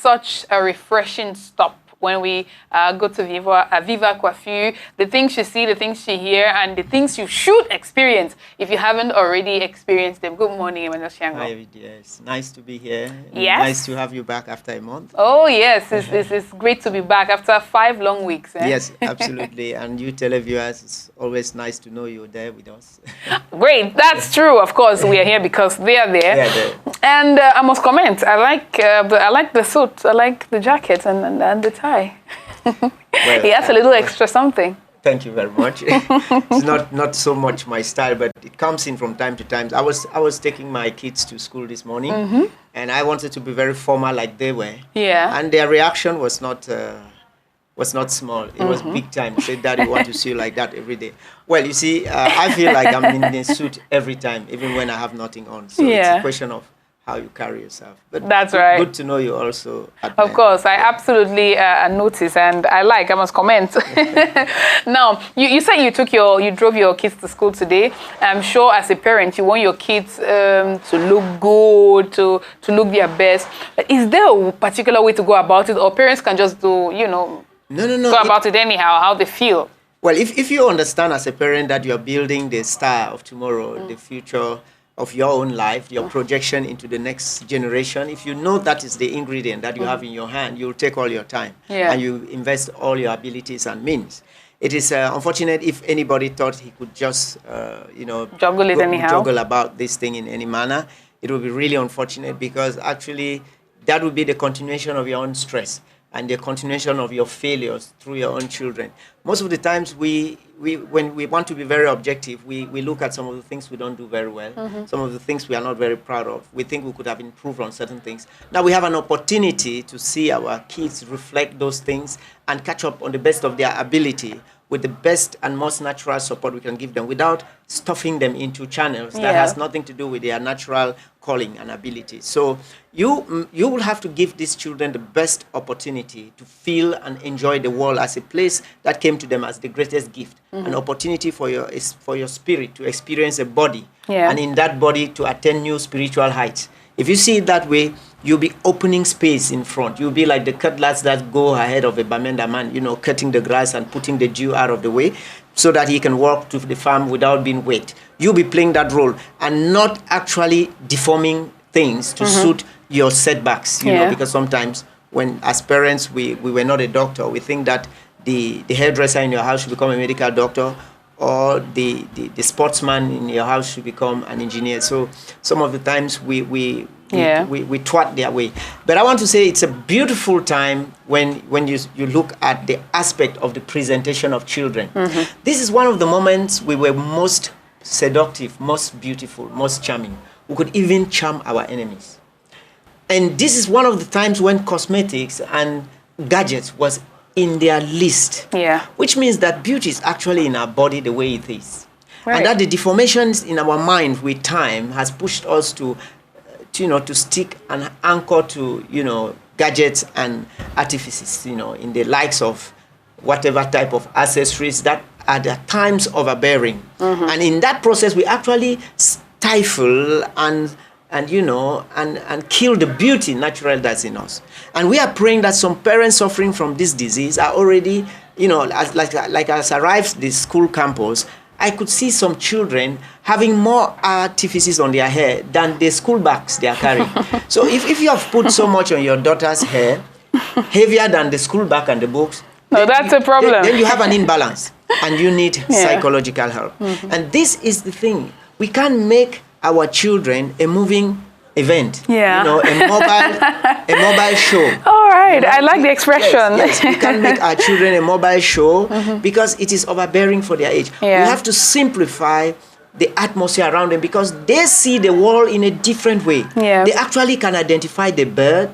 such a refreshing stop when we go to Viva Coiffure, the things you see, the things you hear, and the things you should experience if you haven't already experienced them. Good morning, Emmanuel Chiango. Hi, yes. Nice to be here. Yes. Nice to have you back after a month. Oh, yes. It's great to be back after 5 long weeks. Eh? Yes, absolutely. And you televiewers, it's always nice to know you're there with us. Great. That's true. Of course, we are here because they are there. Yeah, and I must comment. I like the suit. I like the jacket and the tie. Well, he has a little extra something. Thank you very much. It's not so much my style, but it comes in from time to time. I was taking my kids to school this morning, and I wanted to be very formal like they were. Yeah. And their reaction was not small. It was big time. Said, "Daddy, want to see you like that every day." Well, you see, I feel like I'm in a suit every time, even when I have nothing on. So it's a question of how you carry yourself. But that's right. Good to know you also. Of course, I absolutely notice, and I must comment. Now, you said you drove your kids to school today. I'm sure as a parent, you want your kids to look good, to look their best. Is there a particular way to go about it, or parents can just do, No. go about it anyhow, how they feel? Well, if you understand as a parent that you're building the star of tomorrow, the future of your own life, your projection into the next generation, if you know that is the ingredient that you have in your hand, you'll take all your time and you invest all your abilities and means. It is unfortunate if anybody thought he could just, juggle about this thing in any manner. It would be really unfortunate, because actually that would be the continuation of your own stress and the continuation of your failures through your own children. Most of the times, when we want to be very objective, we look at some of the things we don't do very well, some of the things we are not very proud of. We think we could have improved on certain things. Now we have an opportunity to see our kids reflect those things and catch up on the best of their ability with the best and most natural support we can give them, without stuffing them into channels that has nothing to do with their natural calling and ability. So you will have to give these children the best opportunity to feel and enjoy the world as a place that came to them as the greatest gift, an opportunity for your spirit to experience a body, and in that body to attain new spiritual heights. If you see it that way, you'll be opening space in front. You'll be like the cutlass that go ahead of a Bamenda man, cutting the grass and putting the dew out of the way so that he can walk to the farm without being wet. You'll be playing that role and not actually deforming things to suit your setbacks, because sometimes when, as parents, we were not a doctor, we think that the hairdresser in your house should become a medical doctor, or the sportsman in your house should become an engineer. So some of the times we twat their way. But I want to say it's a beautiful time when you look at the aspect of the presentation of children. This is one of the moments we were most seductive, most beautiful, most charming. We could even charm our enemies. And this is one of the times when cosmetics and gadgets was in their list, which means that beauty is actually in our body the way it is, and that the deformations in our mind with time has pushed us to stick and anchor to gadgets and artifices, in the likes of whatever type of accessories that are at times overbearing, and in that process we actually stifle and kill the beauty natural that's in us. And we are praying that some parents suffering from this disease are already, as arrives the school campus, I could see some children having more artifices on their hair than the school bags they are carrying. So if you have put so much on your daughter's hair, heavier than the school bag and the books, that's a problem. Then you have an imbalance and you need psychological help. And this is the thing. We can't make our children a moving event, a mobile show. All right, I like the expression. Yes, we can't make our children a mobile show because it is overbearing for their age. We have to simplify the atmosphere around them because they see the world in a different way. They actually can identify the bird.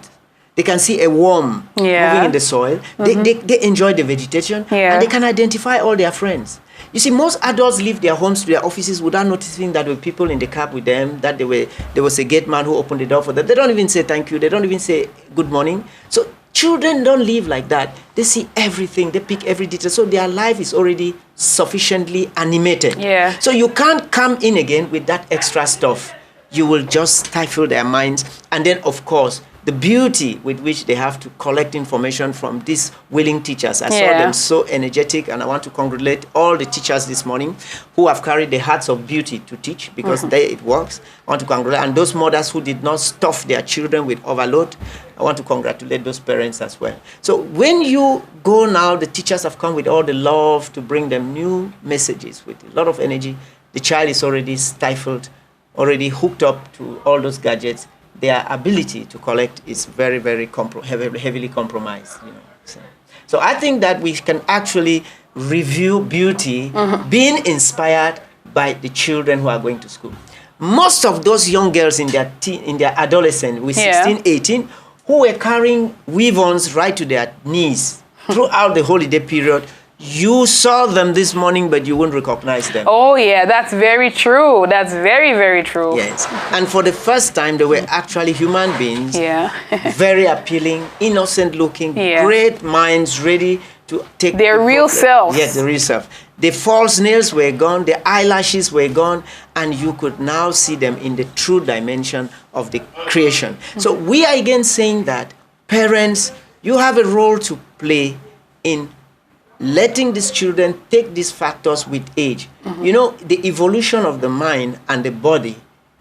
They can see a worm moving in the soil. They enjoy the vegetation, and they can identify all their friends. You see, most adults leave their homes to their offices without noticing that there were people in the cab with them, that there was a gate man who opened the door for them. They don't even say thank you. They don't even say good morning. So children don't live like that. They see everything. They pick every detail. So their life is already sufficiently animated. So you can't come in again with that extra stuff. You will just stifle their minds. And then, of course, the beauty with which they have to collect information from these willing teachers. I saw Yeah. them so energetic, and I want to congratulate all the teachers this morning who have carried the hearts of beauty to teach, because it works. I want to congratulate, and those mothers who did not stuff their children with overload, I want to congratulate those parents as well. So when you go now, the teachers have come with all the love to bring them new messages with a lot of energy. The child is already stifled, already hooked up to all those gadgets. Their ability to collect is very, very heavily compromised. You know, so I think that we can actually review beauty being inspired by the children who are going to school. Most of those young girls in their adolescence, with 16, 18, who were carrying weave-ons right to their knees throughout the holiday period, you saw them this morning, but you wouldn't recognize them. Oh, yeah, that's very true. That's very, very true. Yes. And for the first time, they were actually human beings. Yeah. Very appealing, innocent looking, great minds, ready to take their real self. Yes, the real self. The false nails were gone, the eyelashes were gone, and you could now see them in the true dimension of the creation. So we are again saying that parents, you have a role to play in letting these children take these factors with age. You know, the evolution of the mind and the body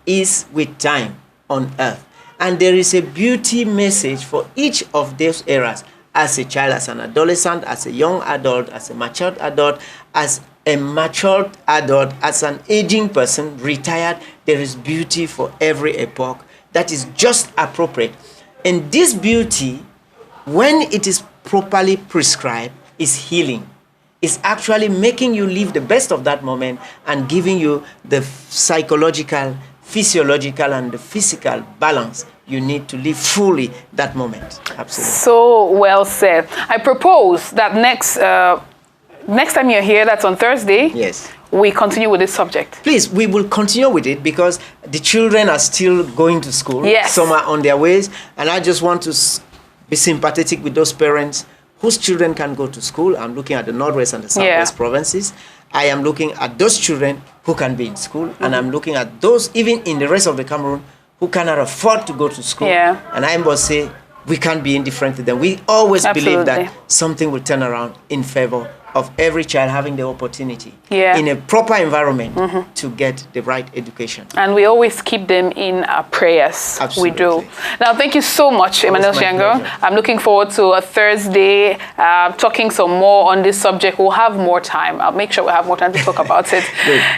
is with time on earth. And there is a beauty message for each of those eras. As a child, as an adolescent, as a young adult, as a matured adult, as a matured adult, as an aging person, retired, there is beauty for every epoch that is just appropriate. And this beauty, when it is properly prescribed, is healing. It's actually making you live the best of that moment and giving you the psychological, physiological, and the physical balance you need to live fully that moment. Absolutely. So well said. I propose that next time you're here, that's on Thursday. Yes. We continue with this subject. Please, we will continue with it because the children are still going to school. Yes. Some are on their ways. And I just want to be sympathetic with those parents whose children can go to school. I'm looking at the Northwest and the Southwest provinces. I am looking at those children who can be in school. And I'm looking at those, even in the rest of the Cameroon, who cannot afford to go to school. Yeah. And I must say, we can't be indifferent to them. We always believe that something will turn around in favor of every child having the opportunity in a proper environment to get the right education. And we always keep them in our prayers. Absolutely. We do. Now, thank you so much, Emmanuel CHIANGONG. I'm looking forward to a Thursday talking some more on this subject. We'll have more time. I'll make sure we have more time to talk about it.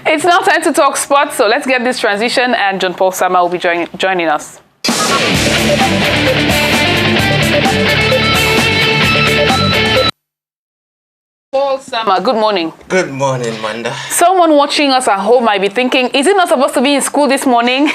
It's now time to talk sports, so let's get this transition, and John Paul Sama will be joining us. Paul Sama, good morning. Good morning, Manda. Someone watching us at home might be thinking, is it not supposed to be in school this morning?